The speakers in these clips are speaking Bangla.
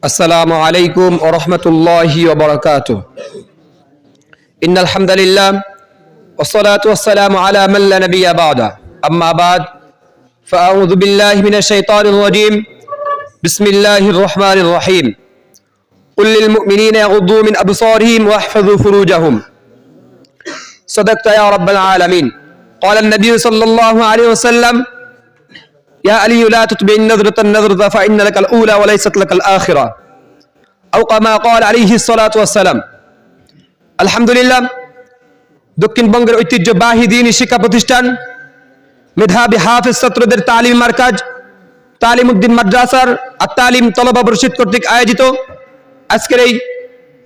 আসসালামু আলাইকুম ওয়া রাহমাতুল্লাহি ওয়া বারাকাতুহু। ইন্নাল হামদালিল্লাহ ওয়াস সালাতু ওয়াস সালামু আলা মান লা নাবিয়্যা বা'দা। আম্মা বা'দ, ফাআউযু বিল্লাহি মিনাশ শাইতানির রাজীম। বিসমিল্লাহির রাহমানির রাহিম। কুল লিল মুমিনিনা ইয়াগুদ্দু মিন আবসারিহিম ওয়া ইয়াহফাযু ফুরুজাহুম। সাদাকতা ইয়া রাব্বাল আলামিন। ক্বালা an-নাবিয়্যু সাল্লাল্লাহু আলাইহি ওয়াসাল্লাম يا علي لا تتبع النظرة النظرة فإن لك الأولى وليست لك الآخرة أو كما قال عليه الصلاة والسلام। আলহামদুলিল্লাহ, দক্ষিণবঙ্গের ঐতিহ্যবাহী দ্বীনি শিক্ষা প্রতিষ্ঠান মেধাবী হাফেজ ছাত্রদের তালিম মারকাজ তালিম উদ্দিন মাদ্রাসার আত-তালিম তলবা পরিষদ কর্তৃক আয়োজিত আজকের এই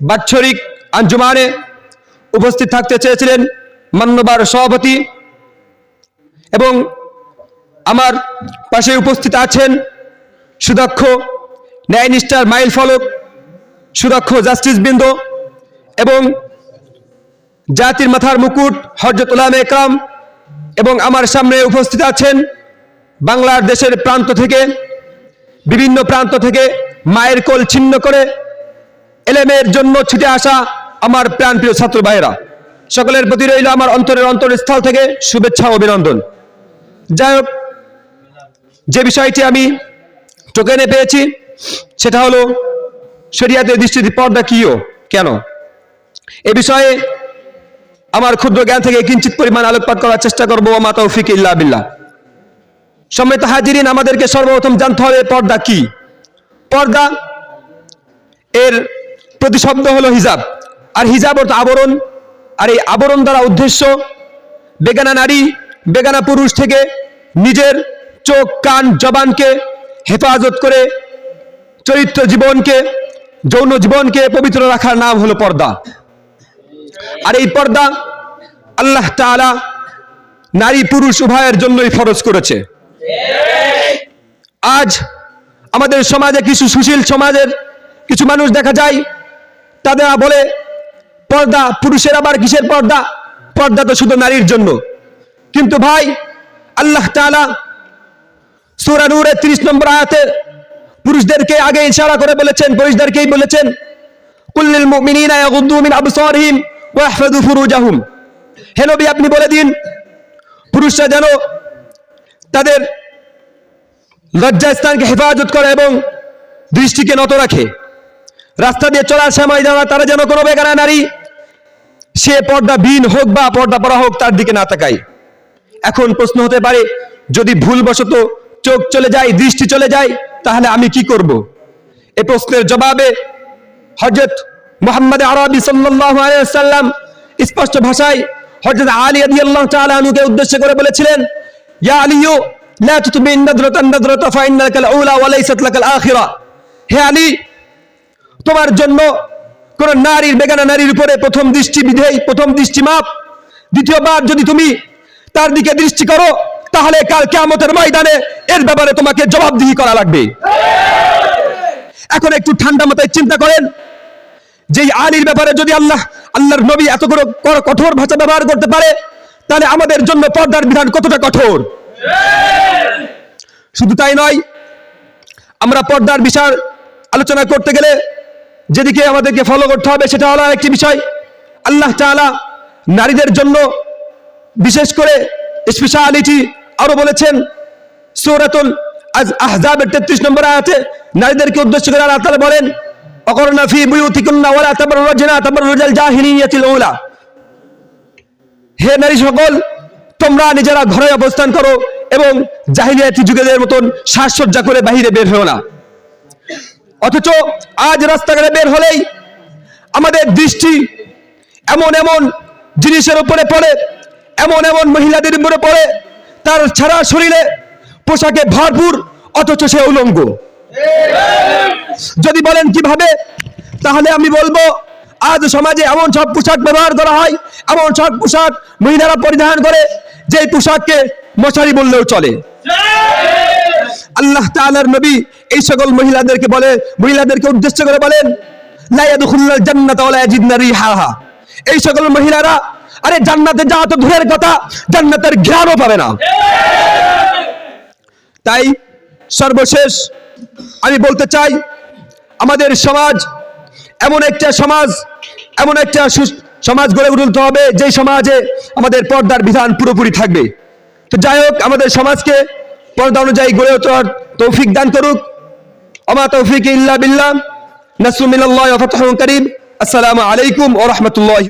বাৎসরিক আঞ্জুমানে উপস্থিত থাকতে চেয়েছিলেন মান্যবর সভাপতি এবং আমার পাশে উপস্থিত আছেন সুদক্ষ ন্যায়নিষ্ঠার মাইল ফলক, সুদক্ষ জাস্টিস বৃন্দ এবং জাতির মাথার মুকুট হযরত উলামায়ে কেরাম এবং আমার সামনে উপস্থিত আছেন বাংলার দেশের প্রান্ত থেকে বিভিন্ন প্রান্ত থেকে মায়ের কোল ছিন্ন করে এলেমের জন্য ছুটে আসা আমার প্রাণপ্রিয় ছাত্র ভাইয়েরা, সকলের প্রতি রইল আমার অন্তরস্থল থেকে শুভেচ্ছা ও অভিনন্দন। যাই হোক, যে বিষয়টি আমি টোকেনে পেয়েছি সেটা হলো শরিয়াতের দৃষ্টিতে পর্দা কি ও কেন। এ বিষয়ে আমার ক্ষুদ্র জ্ঞান থেকে কিঞ্চিত পরিমাণ আলোকপাত করার চেষ্টা করবো। ওয়া মা তৌফিক ইল্লা বিল্লাহ। সম্মানিত হাজিরিন, আমাদেরকে সর্বপ্রথম জানতে হবে পর্দা কি। পর্দা এর প্রতিশব্দ হলো হিজাব, আর হিজাব অর্থ আবরণ। আর এই আবরণ দ্বারা উদ্দেশ্য বেগানা নারী বেগানা পুরুষ থেকে নিজের চোখ কান জবানকে হেফাজত করে চরিত্র জীবনকে যৌন জীবনকে পবিত্র রাখার নাম হলো পর্দা। আর এই পর্দা আল্লাহ তাআলা নারী পুরুষ উভয়ের জন্যই ফরজ করেছে। আজ আমাদের সমাজে কিছু সুশীল সমাজের কিছু মানুষ দেখা যায়, তারা বলে পর্দা পুরুষের আবার কিসের পর্দা, পর্দা তো শুধু নারীর জন্য। কিন্তু ভাই, আল্লাহ তাআলা সূরা নূরের 30 নম্বর আয়াতে পুরুষদেরকে আগে ইশারা করে বলেছেন, পুরুষদেরকেই বলেছেন কুল লিল মুমিনিনা ইয়াগুদ্দু মিন আবসারিহিম ওয়া ইয়াহফাযু ফুরুজাহুম। হে নবী, আপনি বলে দিন পুরুষরা যেন তাদের লজ্জাস্থানকে হেফাজত করে এবং দৃষ্টিকে নত রাখে। রাস্তা দিয়ে চলার সময় তারা যেন কোনো বেগানা নারী সে পর্দাবিহীন হোক বা পর্দা পরা হোক তার দিকে না তাকায়। এখন প্রশ্ন হতে পারে, যদি ভুলবশত চোখ চলে যায়, দৃষ্টি চলে যায়, তাহলে আমি কি করব? এই প্রশ্নের জবাবে হযরত মুহাম্মদ আরবি সাল্লাল্লাহু আলাইহি ওয়াসাল্লাম স্পষ্ট ভাষায় হযরত আলী রাদিয়াল্লাহু তাআলা আনহুকে উদ্দেশ্য করে বলেছিলেন, ইয়া আলিয়ু লা তুতবিন নাযরাতান নাযরাতা ফা ইন্নাকাল আউলা ওয়া লাইসাত লাকাল আখিরা। হে আলী, তোমার জন্য কোন নারীর বেগানা নারীর উপরে প্রথম দৃষ্টি বিধেয়, প্রথম দৃষ্টি মাপ। দ্বিতীয়বার যদি তুমি তার দিকে দৃষ্টি করো, তাহলে কাল কিয়ামতের ময়দানে এর ব্যাপারে তোমাকে জবাবদিহি করা লাগবে। এখন একটু ঠান্ডা মাথায় চিন্তা করেন, যে আলীর ব্যাপারে যদি আল্লাহর নবী এত কঠোর ভাষা ব্যবহার করতে পারে, তাহলে আমাদের জন্য পর্দার বিধান কতটা কঠোর। শুধু তাই নয়, আমরা পর্দার বিষয় আলোচনা করতে গেলে যেদিকে আমাদেরকে ফলো করতে হবে সেটা হলো একটি বিষয়। আল্লাহ তাআলা নারীদের জন্য বিশেষ করে স্পেশালিটি আরো বলেছেন সূরাতুল আহজাবের 33 নম্বর আয়াতে নারীদেরকে উদ্দেশ্য করে আল্লাহ তাআলা বলেন, অকরনা ফি বুয়ুতিকুন্না ওয়ালা তাবাররুজনা তাবাররুজাল জাহিলিয়াতিল উলা। হে নারী সকল, তোমরা নিজেরা ঘরে অবস্থান করো এবং জাহিলিয়াতি যুগের মতন সাজসজ্জা করে বাইরে বের হও না। অথচ আজ রাস্তাঘাটে বের হলেই আমাদের দৃষ্টি এমন এমন জিনিসের উপরে পড়ে, এমন এমন মহিলাদের উপরে পড়ে, তার সারা শরীরে পোশাকে ভরপুর, অথচ সে উলঙ্গ। যদি বলেন কিভাবে, তাহলে আমি বলবো আজ সমাজে এমন সব পোশাক ব্যবহার করা হয়, এমন সব পোশাক মহিলারা পরিধান করে যে পোশাককে মশারি বললেও চলে। আল্লাহ তাআলার নবী এই সকল মহিলাদেরকে উদ্দেশ্য করে বলেন, লা ইয়াদখুলুল জান্নাতা ওয়া লা ইয়াজিদনা রিহাহা। এই সকল মহিলারা আরে জান্নাতে যাওয়া তো দূরের কথা, জান্নাতের ঘ্রাণও পাবে না। তাই সর্বশেষ আমি বলতে চাই, আমাদের সমাজ এমন একটা সমাজ গড়ে তুলতে হবে যে সমাজে আমাদের পর্দার বিধান পুরোপুরি থাকবে। তো যাই হোক, আমাদের সমাজকে পর্দা অনুযায়ী গড়ে তোলার তৌফিক দান করুক। ওমা তৌফিক ইল্লা বিল্লাহ। নাসরুম মিনাল্লাহি ওয়া ফাতহুন কারীম। আসসালামু আলাইকুম ওয়া রাহমাতুল্লাহি।